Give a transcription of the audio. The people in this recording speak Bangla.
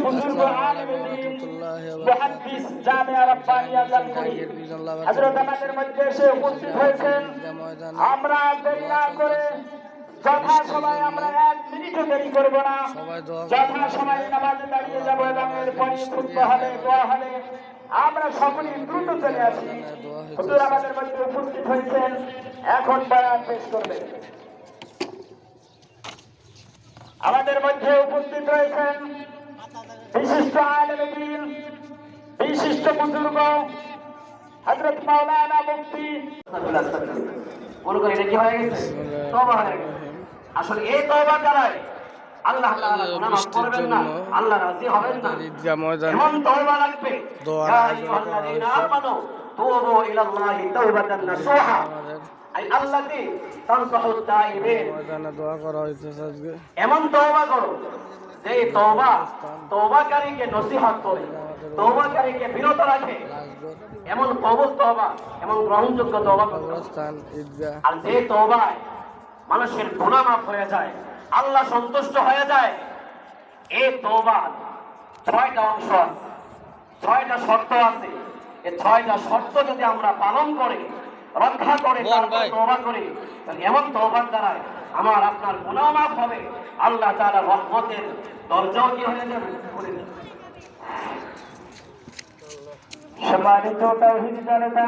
বুজুর্গ আলেমে দ্বীন মুহাদ্দিস জামিয়া রাব্বানিয়া জালকুড়ি হযরত আমাদের মধ্যে এসে উপস্থিত হয়েছেন। আমরা দেরি না করে যথা সময় আমরা 1 মিনিটও দেরি করব না, যথা সময় নামাজে দাঁড়িয়ে যাব এবং এরপরে খুতবা হবে, দোয়া হবে। আমরা সকলেই দ্রুত চলে আসি। হুজুর আমাদের মধ্যে উপস্থিত হয়েছেন, এখন বয়ান পেশ করবেন। আমাদের মধ্যে উপস্থিত রয়েছেন বিশিষ্ট আলেমে দ্বীন, বিশিষ্ট বুজুর্গ হযরত মাওলানা মুফতি। মনে করি এটা কি হয়ে গেছে? তওবা হয়ে গেছে। আসলে এই তওবা করায় আল্লাহ তাআলা গুনাহ মাফ করবেন না, আল্লাহ রাজি হবেন না। এমন তওবা লাগবে, ইয়া আইয়ুহাল্লাযীনা আমানু তুবু ইলাল্লাহি তাওবাতান নাসুহা, আই আল্লাযী তানসাহুত তাইবিন। দোয়া করা হয়েছে আজকে। এমন তওবা করো যে তওবাকারীকে নসিহত করে, তওবাকারীকে বিরত রাখে। এমন কবুল তওবা, এমন গ্রহণযোগ্য তওবা করো। আর যে তওবায় মানুষের গুনাহ মাফ হয়ে যায়, আল্লাহ সন্তুষ্ট হয়ে যায়, এই তওবার 6টা অংশ আছে, 6টা শর্ত আছে। এই 6টা শর্ত যদি আমরা পালন করে, রক্ষা করে, তারপর তওবা করি, তাহলে এমন তওবার দ্বারা আমার আপনার গুনাহ মাফ হবে, আল্লাহ তাআলা রহমতের দরজাও কি হয়ে যাবে, খুলে যাবে। সম্মানিত তাওহীদ জনতা,